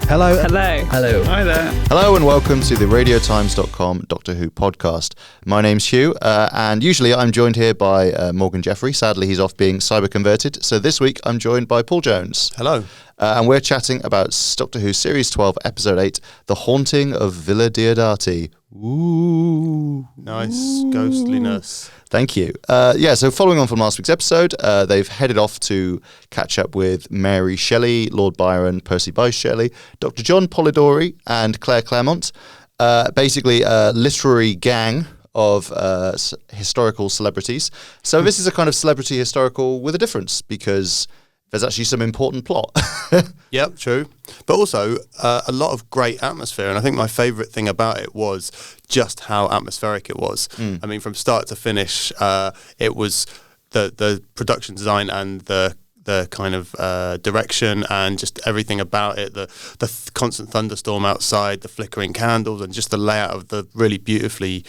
Hello. Hello. Hello. Hi there. Hello and welcome to the RadioTimes.com Doctor Who podcast. My name's Hugh, and usually I'm joined here by Morgan Jeffrey. Sadly, he's off being cyber converted. So this week I'm joined by Paul Jones. Hello. And we're chatting about Doctor Who Series 12, Episode 8, The Haunting of Villa Diodati. Ooh. Nice ghostliness. Thank you. So following on from last week's episode, they've headed off to catch up with Mary Shelley, Lord Byron, Percy Bysshe Shelley, Dr. John Polidori, and Claire Claremont. Basically a literary gang of historical celebrities. So this is a kind of celebrity historical with a difference, because there's actually some important plot. Yep, true. But also a lot of great atmosphere. And I think my favourite thing about it was just how atmospheric it was. I mean, from start to finish, it was the production design and the kind of direction and just everything about it, the constant thunderstorm outside, the flickering candles, and just the layout of the really beautifully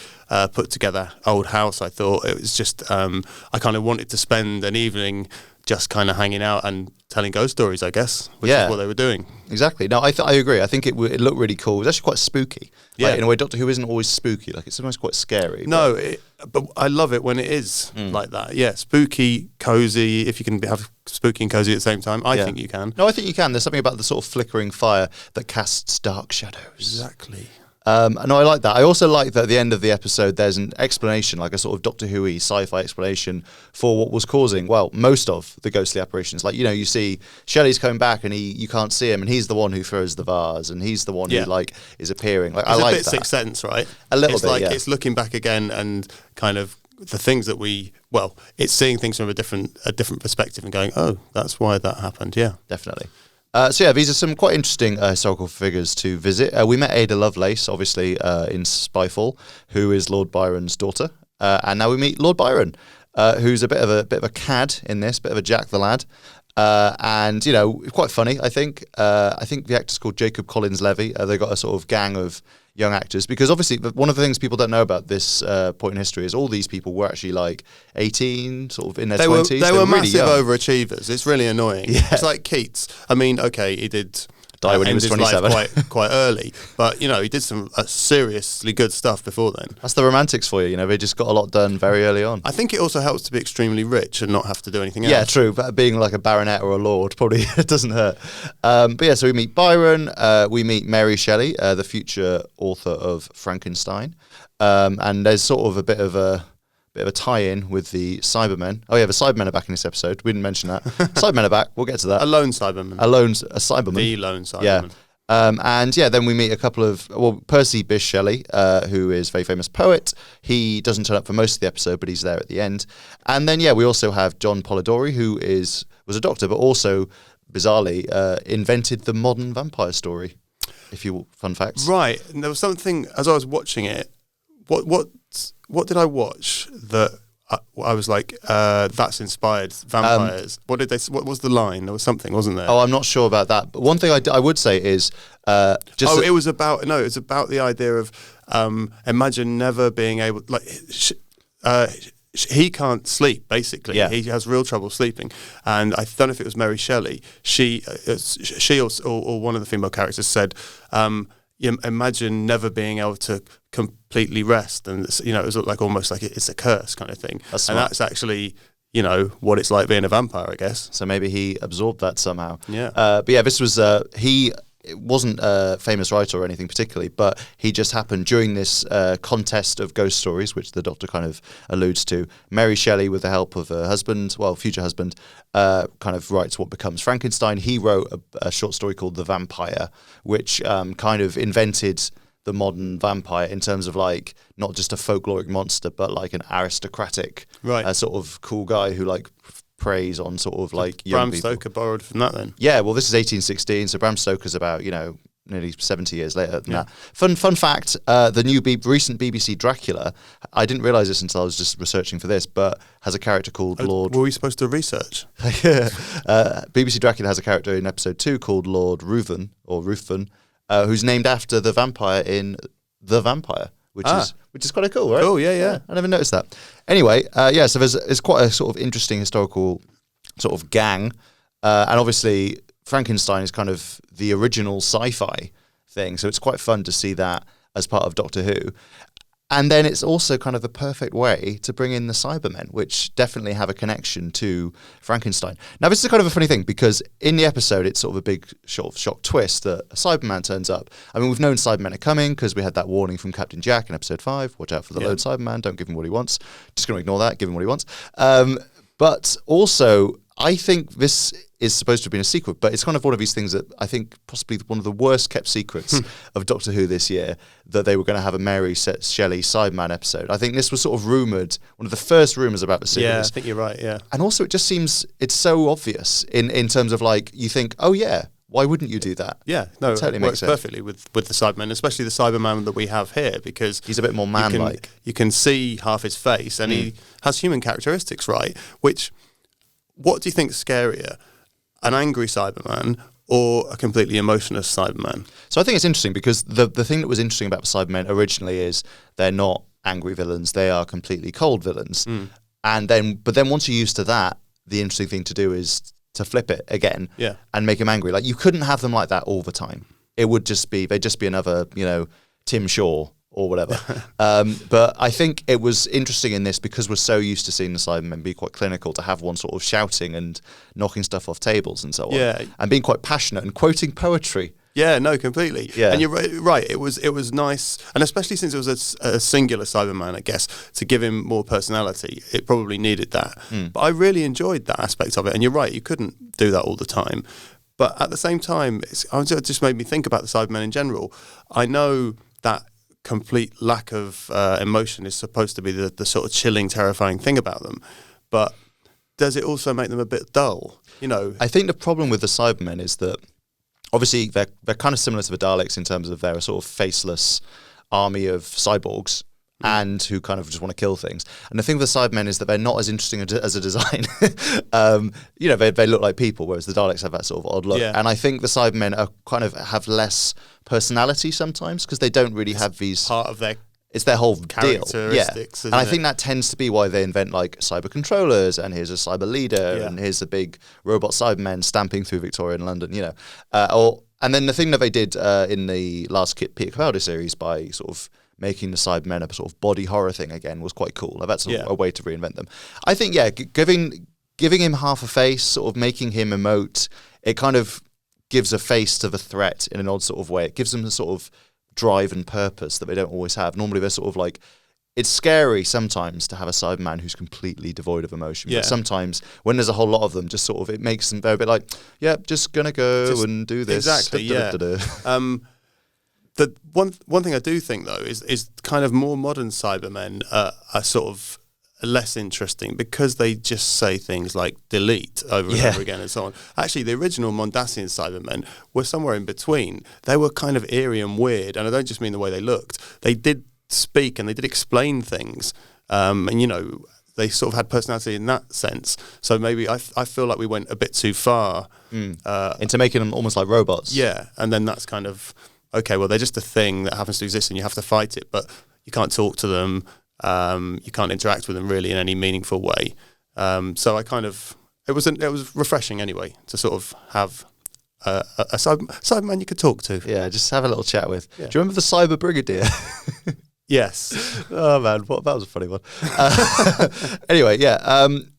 put together old house. I thought it was just, I kind of wanted to spend an evening just kind of hanging out and telling ghost stories, I guess, which is what they were doing. Exactly. No, I agree. I think it looked really cool. It was actually quite spooky. Yeah. Like, in a way, Doctor Who isn't always spooky. Like, it's sometimes quite scary. No, but I love it when it is like that. Yeah, spooky, cozy. If you can have spooky and cozy at the same time, I think you can. No, I think you can. There's something about the sort of flickering fire that casts dark shadows. Exactly. No, I like that. I also like that at the end of the episode there's an explanation, like a sort of Doctor Who-y sci-fi explanation for what was causing, well, most of the ghostly apparitions. Like, you know, you see Shelley's coming back and you can't see him, and he's the one who throws the vase, and he's the one who, like, is appearing. Like, It's I like a bit that. Sixth Sense, right? A little it's bit, like, yeah. It's looking back again and kind of the things that it's seeing things from a different perspective and going, oh, that's why that happened, yeah. Definitely. These are some quite interesting historical figures to visit. We met Ada Lovelace, obviously, in Spyfall, who is Lord Byron's daughter, and now we meet Lord Byron, who's a bit of a cad in this, bit of a Jack the Lad, and you know, quite funny. I think the actor's called Jacob Collins-Levy. They got a sort of gang of young actors, because obviously one of the things people don't know about this point in history is all these people were actually like 18, sort of in their 20s. They were really massive young. overachievers. It's really annoying. Yeah. It's like Keats. I mean, okay, he did Die when he was end his 27. life quite early, but you know, he did some seriously good stuff before then. That's the romantics for you. You know, they just got a lot done very early on. I think it also helps to be extremely rich and not have to do anything else. Yeah, true. But being like a baronet or a lord probably doesn't hurt. So we meet Byron. We meet Mary Shelley, the future author of Frankenstein, and there's sort of a bit of a tie-in with the Cybermen. Oh yeah, the Cybermen are back in this episode. We didn't mention that. Cybermen are back. We'll get to that. A lone Cyberman. A Cyberman. The lone Cyberman. Yeah. Then we meet a couple of, Percy Bysshe Shelley, who is a very famous poet. He doesn't turn up for most of the episode, but he's there at the end. And then, we also have John Polidori, who was a doctor, but also, bizarrely, invented the modern vampire story. Fun facts. Right. And there was something, as I was watching it, what did I watch that I was like, that's inspired vampires? What was the line? There was something, wasn't there? Oh, I'm not sure about that. But one thing I would say is it was about the idea of imagine never being able, like, he can't sleep, basically. Yeah. He has real trouble sleeping. And I don't know if it was Mary Shelley. She or one of the female characters said, imagine never being able to completely rest, and it was like almost like it's a curse kind of thing. That's actually what it's like being a vampire, I guess. So maybe he absorbed that somehow. Yeah. This was he wasn't a famous writer or anything particularly, but he just happened during this contest of ghost stories, which the Doctor kind of alludes to. Mary Shelley, with the help of her husband, future husband, kind of writes what becomes Frankenstein. He wrote a short story called The Vampire, which kind of invented the modern vampire in terms of like not just a folkloric monster, but like an aristocratic, sort of cool guy who like preys on sort of like young Bram people. Stoker borrowed from that then. Yeah, well, this is 1816, so Bram Stoker's about nearly 70 years later than that. Fun fact: the new recent BBC Dracula. I didn't realise this until I was just researching for this, but has a character called Lord. Were we supposed to research? BBC Dracula has a character in episode 2 called Lord Ruthven who's named after the vampire in The Vampire, which is quite cool, right? Oh yeah. I never noticed that. Anyway, so there's quite a sort of interesting historical sort of gang, and obviously Frankenstein is kind of the original sci-fi thing, so it's quite fun to see that as part of Doctor Who. And then it's also kind of the perfect way to bring in the Cybermen, which definitely have a connection to Frankenstein. Now, this is kind of a funny thing, because in the episode, it's sort of a big sort of shock twist that a Cyberman turns up. I mean, we've known Cybermen are coming because we had that warning from Captain Jack in episode 5. Watch out for the Lone Cyberman. Don't give him what he wants. Just going to ignore that. Give him what he wants. But also, I think this is supposed to have been a secret, but it's kind of one of these things that I think possibly one of the worst kept secrets of Doctor Who this year, that they were going to have a Mary Shelley Cyberman episode. I think this was sort of rumoured, one of the first rumours about the series. Yeah, I think you're right, yeah. And also it just seems, it's so obvious in terms of like, you think, oh yeah, why wouldn't you do that? Yeah, no, totally it makes works sense. perfectly with the Cyberman, especially the Cyberman that we have here, because he's a bit more man-like. You can see half his face, and he has human characteristics, right? Which, what do you think is scarier? An angry Cyberman or a completely emotionless Cyberman? So I think it's interesting, because the thing that was interesting about the Cybermen originally is they're not angry villains, they are completely cold villains. But then once you're used to that, the interesting thing to do is to flip it again and make them angry. Like, you couldn't have them like that all the time. It would just be, they'd just be another, Tim Shaw or whatever. But I think it was interesting in this, because we're so used to seeing the Cybermen be quite clinical, to have one sort of shouting and knocking stuff off tables and so on. Yeah. And being quite passionate and quoting poetry. Yeah, no, completely. Yeah. And you're right. It was nice, and especially since it was a singular Cyberman, I guess, to give him more personality, it probably needed that. But I really enjoyed that aspect of it. And you're right, you couldn't do that all the time. But at the same time, it just made me think about the Cybermen in general. I know that complete lack of emotion is supposed to be the sort of chilling, terrifying thing about them, but does it also make them a bit dull? I think the problem with the Cybermen is that obviously they're kind of similar to the Daleks in terms of they're a sort of faceless army of cyborgs and who kind of just want to kill things. And the thing with the Cybermen is that they're not as interesting as a design. They look like people, whereas the Daleks have that sort of odd look. Yeah. And I think the Cybermen are kind of have less personality sometimes, because they don't really have these... Part of their It's their whole deal. Yeah. And I think that tends to be why they invent like cyber controllers, and here's a cyber leader, and here's the big robot Cybermen stamping through Victorian London, and then the thing that they did in the last Peter Capaldi series by sort of making the Cybermen a sort of body horror thing again was quite cool. That's a way to reinvent them. I think, giving him half a face, sort of making him emote, it kind of gives a face to the threat in an odd sort of way. It gives them a sort of drive and purpose that they don't always have. Normally they're sort of like, it's scary sometimes to have a Cyberman who's completely devoid of emotion. But sometimes when there's a whole lot of them, just sort of, it makes them, they're a bit like, just gonna go and do this. Exactly, The one thing I do think though is kind of more modern Cybermen are sort of less interesting, because they just say things like delete over and over again and so on. Actually, the original Mondasian Cybermen were somewhere in between. They were kind of eerie and weird, and I don't just mean the way they looked. They did speak and they did explain things, and they sort of had personality in that sense. So maybe I feel like we went a bit too far into making them almost like robots. Yeah, and then that's kind of, okay, well, they're just a thing that happens to exist and you have to fight it, but you can't talk to them. You can't interact with them really in any meaningful way. So I kind of, it was refreshing anyway to sort of have a Cyberman you could talk to. Yeah, just have a little chat with. Yeah. Do you remember the Cyber Brigadier? Yes. Oh man, that was a funny one. Anyway,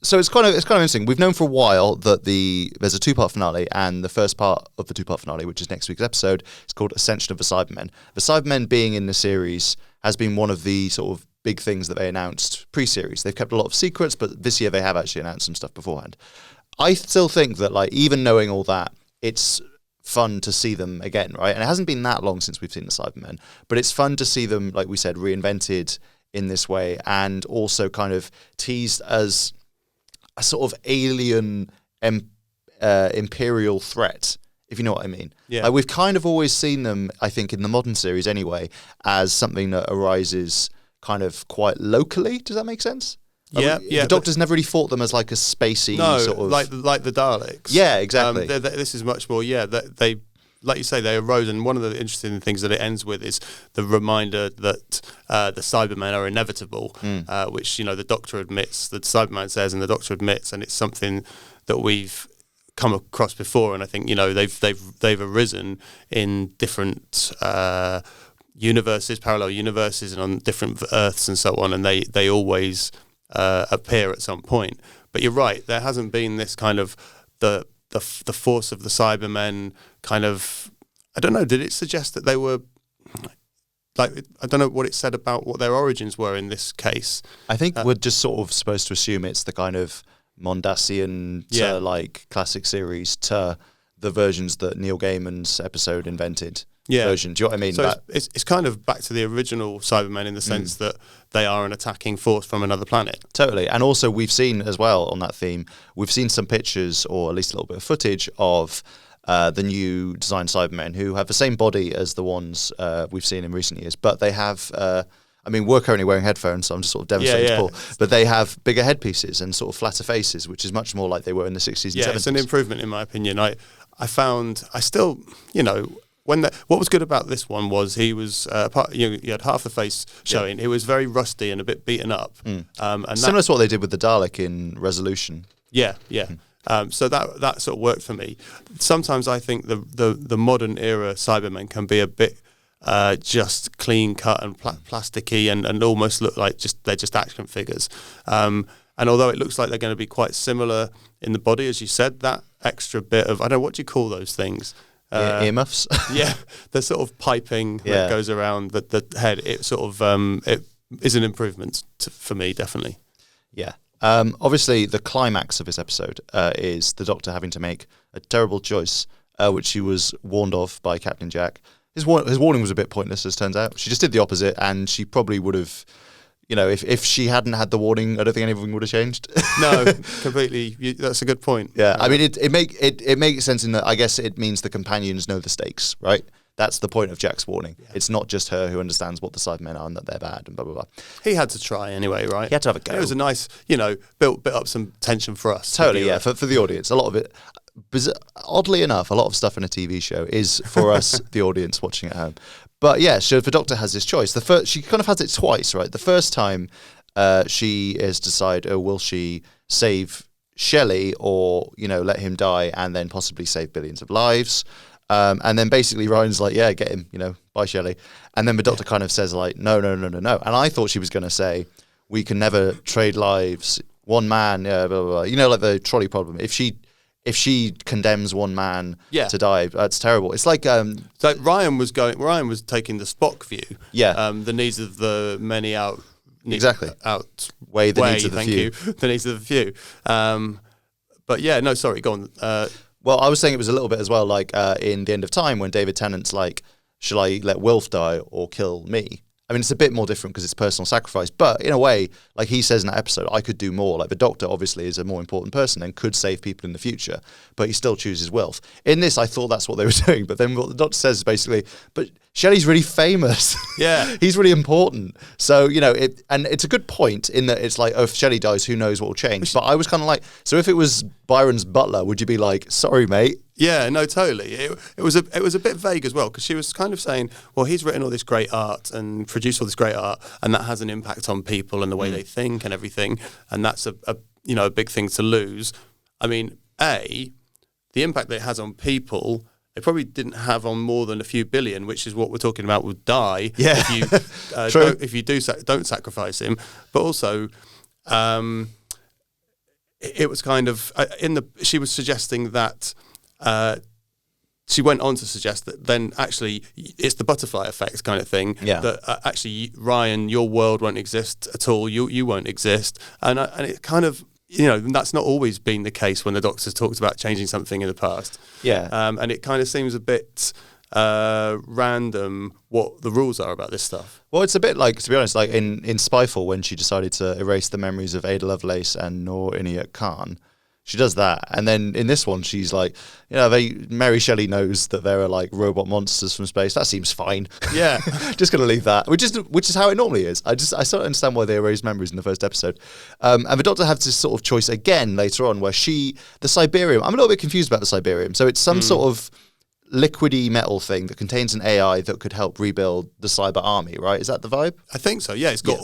so it's kind of interesting. We've known for a while that there's a 2-part finale, and the first part of the 2-part finale, which is next week's episode, is called Ascension of the Cybermen. The Cybermen being in the series has been one of the sort of big things that they announced pre-series. They've kept a lot of secrets, but this year they have actually announced some stuff beforehand. I still think that, like, even knowing all that, it's fun to see them again, right? And it hasn't been that long since we've seen the Cybermen, but it's fun to see them, like we said, reinvented in this way, and also kind of teased as a sort of alien imperial threat, if you know what I mean. Yeah. Like, we've kind of always seen them, I think, in the modern series anyway, as something that arises kind of quite locally. Does that make sense? Yeah. The Doctor's never really thought them as like a spacey sort of... like the Daleks. Yeah, exactly. This is much more, they, like you say, they arose, and one of the interesting things that it ends with is the reminder that the Cybermen are inevitable, which, the Doctor admits, the Cyberman says, and the Doctor admits, and it's something that we've come across before, and I think they've arisen in different universes, parallel universes, and on different Earths and so on, and they always appear at some point. But you're right, there hasn't been this kind of the force of the Cybermen kind of. I don't know. Did it suggest that they were like? I don't know what it said about what their origins were in this case. I think we're just sort of supposed to assume it's the kind of Mondasian to like classic series to the versions that Neil Gaiman's episode invented. Version. Do you know what I mean? So it's kind of back to the original Cybermen in the sense that they are an attacking force from another planet. Totally. And also we've seen as well on that theme, we've seen some pictures or at least a little bit of footage of the new designed Cybermen who have the same body as the ones we've seen in recent years, but they have... we're currently wearing headphones, so I'm just sort of demonstrating to Paul. But they have bigger headpieces and sort of flatter faces, which is much more like they were in the 60s and 70s. Yeah, it's an improvement in my opinion. What was good about this one was he was you had half the face showing. It was very rusty and a bit beaten up. And similar to what they did with the Dalek in Resolution. Yeah. So that sort of worked for me. Sometimes I think the modern era Cybermen can be a bit just clean cut and plasticky and almost look like they're just action figures. And although it looks like they're going to be quite similar in the body, as you said, that extra bit of, I don't know, what do you call those things? Earmuffs. Yeah, the sort of piping that goes around the head. It sort of it is an improvement for me, definitely. Yeah. Obviously, the climax of this episode is the Doctor having to make a terrible choice, which he was warned of by Captain Jack. His warning was a bit pointless, as it turns out. She just did the opposite, and she probably would have, if she hadn't had the warning, I don't think anything would have changed. No, completely. That's a good point. Yeah, I mean, it makes sense in that I guess it means the companions know the stakes, right? That's the point of Jack's warning. Yeah. It's not just her who understands what the Cybermen are and that they're bad and blah, blah, blah. He had to try anyway, right? He had to have a go. And it was a nice, built up some tension for us. Totally, yeah, for the audience. A lot of it, oddly enough, a lot of stuff in a TV show is for us, the audience, watching at home. But yeah, so the Doctor has this choice. She kind of has it twice, right? The first time she is decided, will she save Shelley or, let him die and then possibly save billions of lives? And then basically Ryan's like, yeah, get him, bye Shelley. And then the Doctor kind of says like, no. And I thought she was going to say, we can never trade lives, one man, blah, blah, blah. Like the trolley problem. If she condemns one man to die, that's terrible. It's like so Ryan was taking the Spock view. Yeah. The needs of the many outweigh the needs of the few. The needs of the few. But yeah, no, sorry, go on. Well, I was saying it was a little bit as well, like in The End of Time when David Tennant's like, shall I let Wilf die or kill me? I mean, it's a bit more different because it's personal sacrifice, but in a way, like he says in that episode, I could do more. Like the Doctor obviously is a more important person and could save people in the future, but he still chooses Wilf. In this, I thought that's what they were doing, but then what the Doctor says is basically, but Shelley's really famous. Yeah. He's really important. So, and it's a good point in that it's like, oh, if Shelley dies, who knows what will change? But I was kind of like, so if it was Byron's butler, would you be like, sorry, mate? Yeah, no, totally. It was a bit vague as well because she was kind of saying, well, he's written all this great art and produced all this great art, and that has an impact on people and the way they think and everything, and that's a big thing to lose. I mean, the impact that it has on people, it probably didn't have on more than a few billion, which is what we're talking about would die if you don't sacrifice him. But also, it was kind of she was suggesting that. She went on to suggest that then actually it's the butterfly effect kind of thing. Yeah. That actually, Ryan, your world won't exist at all. You won't exist, and it kind of that's not always been the case when the Doctor's talked about changing something in the past. Yeah. And it kind of seems a bit random what the rules are about this stuff. Well, it's a bit like, to be honest, like in Spyfall when she decided to erase the memories of Ada Lovelace and Noor Inayat Khan. She does that, and then in this one, she's like, Mary Shelley knows that there are like robot monsters from space. That seems fine. Yeah, just gonna leave that, which is how it normally is. I sort of understand why they erased memories in the first episode, and the Doctor has this sort of choice again later on, where the Cyberium. I'm a little bit confused about the Cyberium. So it's some sort of liquidy metal thing that contains an AI that could help rebuild the cyber army. Right? Is that the vibe? I think so. Yeah, it's got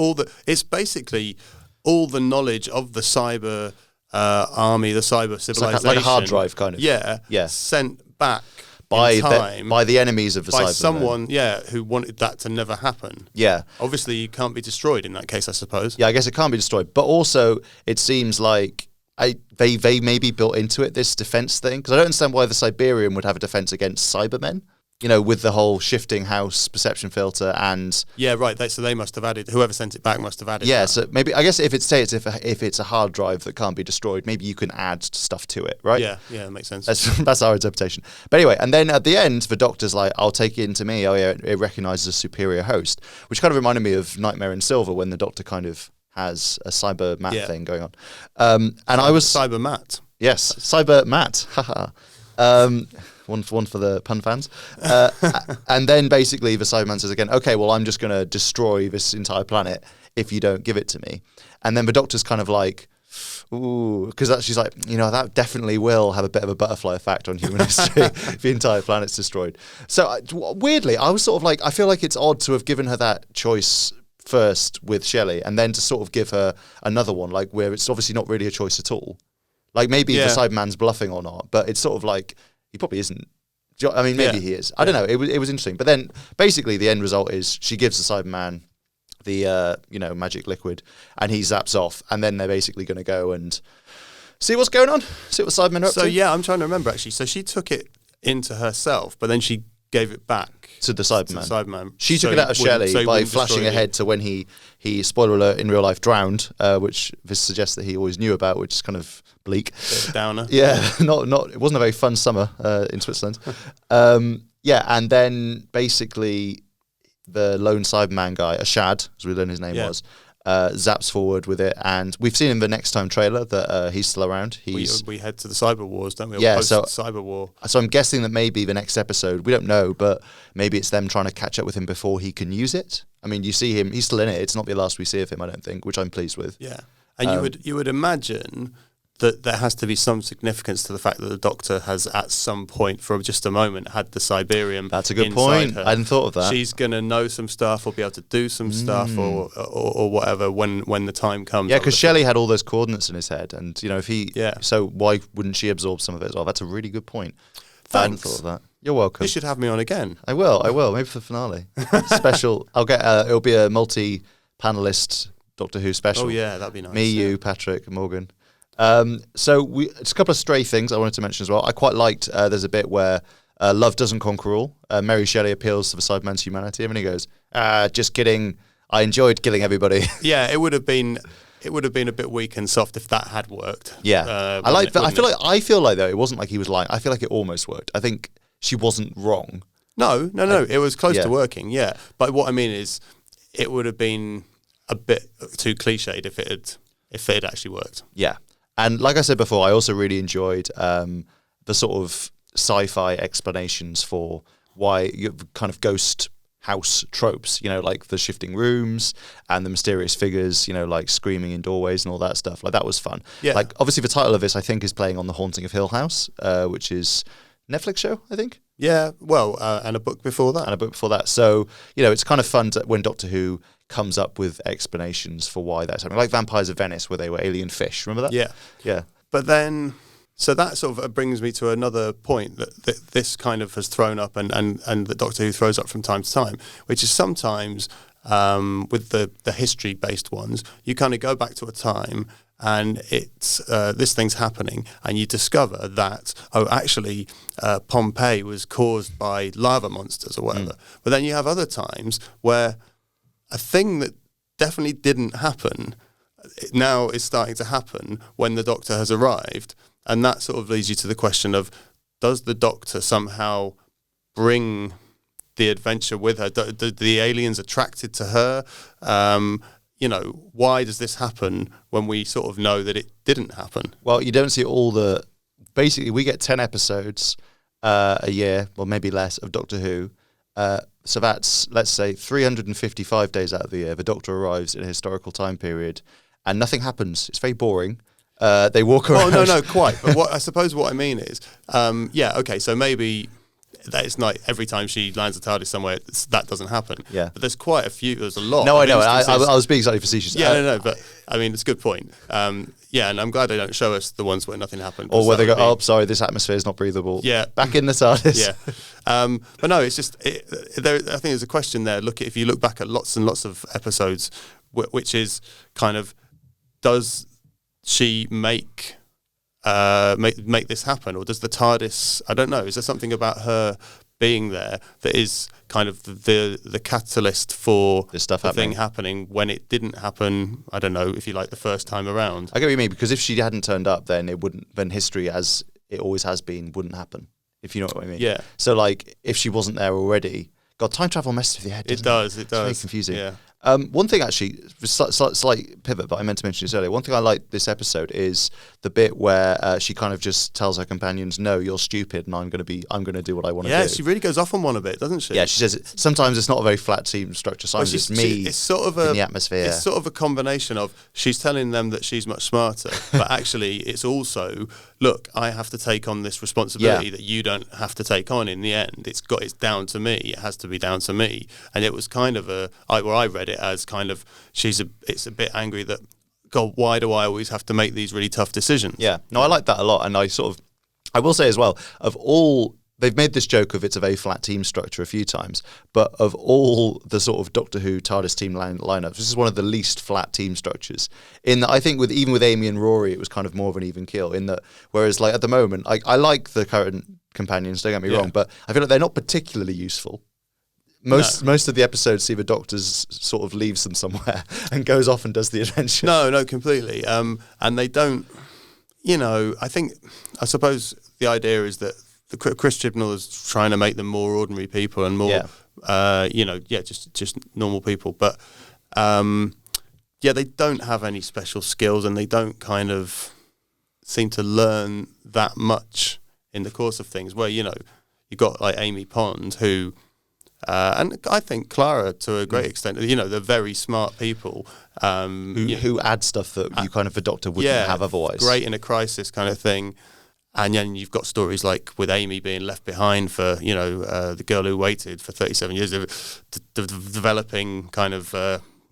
it's basically all the knowledge of the cyber. army, the cyber It's civilization, like a hard drive kind of. Yeah. Sent back by time by the enemies of the by Cybermen. someone, who wanted that to never happen. Yeah. Obviously, you can't be destroyed in that case, I suppose. Yeah, I guess it can't be destroyed. But also, it seems like they maybe built into it this defense thing, because I don't understand why the Siberian would have a defense against Cybermen. You know, with the whole shifting house perception filter and So they must have added. Whoever sent it back must have added. yeah. that. So maybe I guess if it's a hard drive that can't be destroyed, maybe you can add stuff to it, right? Yeah, that makes sense. That's our interpretation. But anyway, and then at the end, the Doctor's like, "I'll take it into me." Oh yeah, it recognizes a superior host, which kind of reminded me of Nightmare in Silver when the Doctor kind of has a cyber mat thing going on. And I was Cyber Matt. Yes, Cyber Matt. Haha. One for the pun fans. And then basically the Cyberman says again, okay, well, I'm just going to destroy this entire planet if you don't give it to me. And then the Doctor's kind of like, ooh, because she's like, that definitely will have a bit of a butterfly effect on human history if the entire planet's destroyed. So weirdly, I was sort of like, I feel like it's odd to have given her that choice first with Shelley and then to sort of give her another one, like where it's obviously not really a choice at all. Like maybe the Cyberman's bluffing or not, but it's sort of like, he probably isn't. I mean, maybe he is. I don't know. It was interesting. But then basically the end result is she gives the Cyberman the magic liquid and he zaps off, and then they're basically going to go and see what's going on, see what the Cybermen are up to. So yeah, I'm trying to remember actually. So she took it into herself, but then she gave it back to the Cyberman. She So took it out of Shelley by flashing destroy ahead to when he spoiler alert, in real life drowned, which this suggests that he always knew about, which is kind of bleak. Bit of downer. Yeah, not. It wasn't a very fun summer in Switzerland. And then basically the lone Cyberman guy, Ashad, as we learned his name was, zaps forward with it, and we've seen in the Next Time trailer that he's still around. We head to the Cyber Wars, don't we? Cyber War. So I'm guessing that maybe the next episode, we don't know, but maybe it's them trying to catch up with him before he can use it. I mean, you see him; he's still in it. It's not the last we see of him, I don't think, which I'm pleased with. Yeah, and you would imagine that there has to be some significance to the fact that the Doctor has at some point, for just a moment, had the Cyberium. That's a good point. Her. I hadn't thought of that. She's going to know some stuff or be able to do some stuff or whatever when the time comes. Yeah, because Shelley had all those coordinates in his head, and if he, Yeah. so why wouldn't she absorb some of it as well? That's a really good point. Thanks. I hadn't thought of that. You're welcome. You should have me on again. I will. Maybe for the finale. Special. I'll get. It'll be a multi-panelist Doctor Who special. Oh yeah, that'd be nice. Me, you, Patrick, Morgan. So it's a couple of stray things I wanted to mention as well. I quite liked. There's a bit where love doesn't conquer all. Mary Shelley appeals to the Cyberman's humanity, and he goes, "Just kidding. I enjoyed killing everybody." Yeah, it would have been a bit weak and soft if that had worked. Yeah, I feel like though it wasn't like he was lying. I feel like it almost worked. I think she wasn't wrong. No. It was close to working. Yeah, but what I mean is, it would have been a bit too cliched if it had actually worked. Yeah. And like I said before, I also really enjoyed the sort of sci-fi explanations for why you kind of ghost house tropes, like the shifting rooms and the mysterious figures, like screaming in doorways and all that stuff. Like that was fun. Yeah. Like obviously the title of this, I think, is playing on The Haunting of Hill House, which is Netflix show, I think. Yeah, well, and a book before that. So, it's kind of fun when Doctor Who comes up with explanations for why that's happening. Like Vampires of Venice, where they were alien fish. Remember that? Yeah. But then, so that sort of brings me to another point that this kind of has thrown up and the Doctor Who throws up from time to time, which is sometimes with the history-based ones, you kind of go back to a time and it's this thing's happening, and you discover that actually Pompeii was caused by lava monsters or whatever. But then you have other times where a thing that definitely didn't happen now is starting to happen when the Doctor has arrived, and that sort of leads you to the question of, does the Doctor somehow bring the adventure with her? Do the aliens attracted to her? Why does this happen when we sort of know that it didn't happen? Well, you don't see basically we get 10 episodes a year, or maybe less, of Doctor Who. So that's, let's say, 355 days out of the year, the Doctor arrives in a historical time period and nothing happens. It's very boring. They walk around. Oh, no, quite. But I suppose what I mean is, so maybe that it's not every time she lands a TARDIS somewhere, that doesn't happen. Yeah. But there's quite a few, there's a lot. No, I know. I was being slightly facetious. Yeah, but I mean, it's a good point. yeah, and I'm glad they don't show us the ones where nothing happened. Or where they go, oh, sorry, this atmosphere is not breathable. Yeah. Back in the TARDIS. Yeah. But no, it's just, I think there's a question there. If you look back at lots and lots of episodes, which is kind of, does she make this happen, or does the TARDIS? I don't know. Is there something about her being there that is kind of the catalyst for this stuff thing happening when it didn't happen? I don't know, if you like, the first time around. I get what you mean, because if she hadn't turned up, then it wouldn't. Then history, as it always has been, wouldn't happen. If you know what I mean. Yeah. So like, if she wasn't there already, God, time travel messes with your head. It does. It's very confusing. Yeah. One thing actually, slight pivot, but I meant to mention this earlier. One thing I like this episode is the bit where she kind of just tells her companions, "No, you're stupid, and I'm going to do what I want to do." Yeah, she really goes off on one a bit, doesn't she? Yeah, she says sometimes it's not a very flat team structure. Sometimes it's me. It's sort of in the atmosphere. It's sort of a combination of she's telling them that she's much smarter, but actually it's also, look, I have to take on this responsibility that you don't have to take on. In the end, it's down to me. It has to be down to me. And it was kind of I read it as kind of, it's a bit angry that, God, why do I always have to make these really tough decisions? Yeah, no, I like that a lot, and I will say as well, of all, they've made this joke of it's a very flat team structure a few times, but of all the sort of Doctor Who TARDIS team lineups, this is one of the least flat team structures. In that, I think even with Amy and Rory, it was kind of more of an even keel. In that, whereas like at the moment, I like the current companions. Don't get me wrong, but I feel like they're not particularly useful. Most of the episodes see the Doctor's sort of leaves them somewhere and goes off and does the adventure. No, completely. And they don't, I suppose the idea is that Chris Chibnall is trying to make them more ordinary people and more, just normal people. But, they don't have any special skills, and they don't kind of seem to learn that much in the course of things. Where, you've got like Amy Pond, who... and I think Clara, to a great extent, they're very smart people. Who add stuff that you kind of, the Doctor wouldn't have otherwise. Great in a crisis kind of thing. And then you've got stories like with Amy being left behind for, the girl who waited for 37 years, developing kind of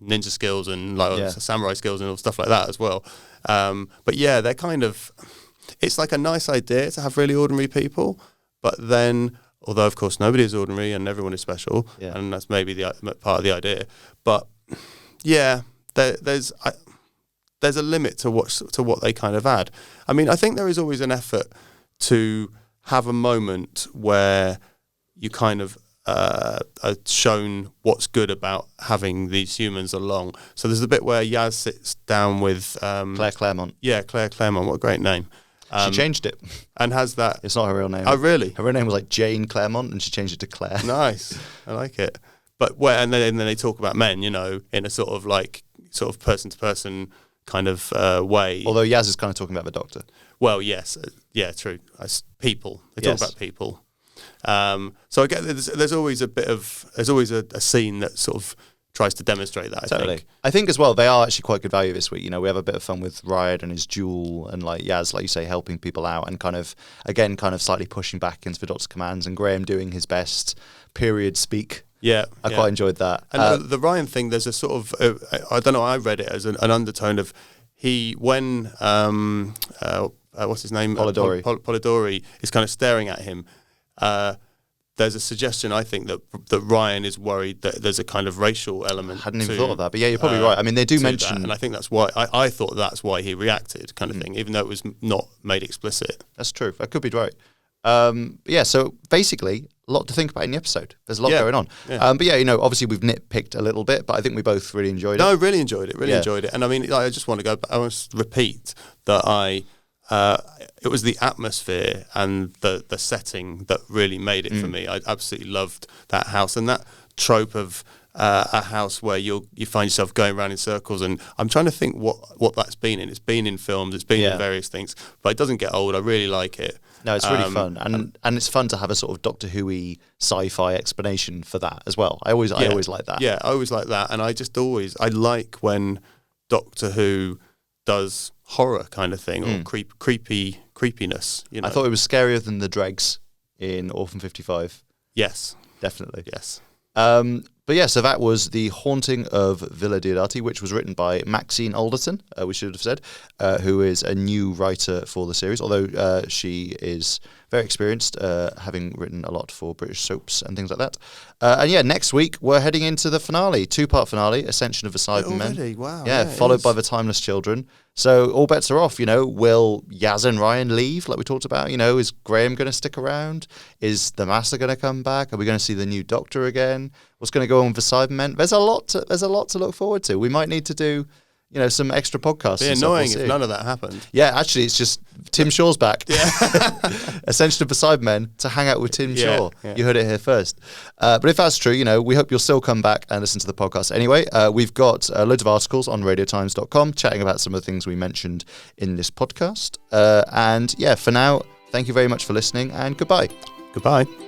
ninja skills and samurai skills and all stuff like that as well. But yeah, they're kind of, it's like a nice idea to have really ordinary people, but then... Although, of course, nobody is ordinary and everyone is special, and that's maybe the part of the idea. But yeah, there's a limit to what they kind of add. I mean, I think there is always an effort to have a moment where you kind of are shown what's good about having these humans along. So there's a bit where Yaz sits down with Claire Claremont. Yeah, Claire Claremont. What a great name. She changed it. And has that... It's not her real name. Oh, really? Her real name was like Jane Claremont, and she changed it to Claire. Nice. I like it. But and then they talk about men, in a sort of person-to-person kind of way. Although Yaz is kind of talking about the Doctor. Well, yes. Yeah, true. People. They talk about people. So I get there's always a scene that sort of tries to demonstrate that. I think as well they are actually quite good value this week. We have a bit of fun with Riot and his duel, and like Yaz, like you say, helping people out, and kind of slightly pushing back into the Doctor's commands, and Graham doing his best period speak. Yeah, I quite enjoyed that. And the Ryan thing, there's a sort of I don't know. I read it as an undertone of when what's his name, Polidori is kind of staring at him. There's a suggestion, I think, that Ryan is worried that there's a kind of racial element. I hadn't even thought of that, but yeah, you're probably right. I mean, they do mention that, and I think that's why I thought that's why he reacted, kind of thing, even though it was not made explicit. That's true. That could be right. So basically, a lot to think about in the episode. There's a lot going on. Yeah. But obviously we've nitpicked a little bit, but I think we both really enjoyed it. No, I really enjoyed it. Enjoyed it. And I mean, I just want to go back. I want to repeat that it was the atmosphere and the setting that really made it for me. I absolutely loved that house and that trope of a house where you find yourself going around in circles. And I'm trying to think what that's been in. It's been in films, it's been in various things, but it doesn't get old. I really like it. No, it's really fun, and it's fun to have a sort of Doctor Who-y sci-fi explanation for that as well. I always like that. Yeah, I always like that, and I like when Doctor Who does horror kind of thing or creepiness. I thought it was scarier than the dregs in Orphan 55. Yes, definitely. Yes. But yeah, so that was The Haunting of Villa Diodati, which was written by Maxine Alderton, we should have said, who is a new writer for the series, although she is very experienced, having written a lot for British soaps and things like that. And yeah, next week we're heading into the finale, 2-part finale, Ascension of the Cybermen. Already? Wow. Yeah, followed by The Timeless Children. So all bets are off, Will Yaz and Ryan leave, like we talked about? Is Graham going to stick around? Is the Master going to come back? Are we going to see the new Doctor again? What's going to go on with the Cybermen? There's a lot to look forward to. We might need to do some extra podcasts. It'd be annoying if none of that happened. Yeah, actually, it's just Tim Shaw's back. Yeah. Ascension of the Cybermen to hang out with Tim Shaw. Yeah. You heard it here first. But if that's true, we hope you'll still come back and listen to the podcast. Anyway, we've got loads of articles on radiotimes.com chatting about some of the things we mentioned in this podcast. And yeah, for now, thank you very much for listening and goodbye. Goodbye.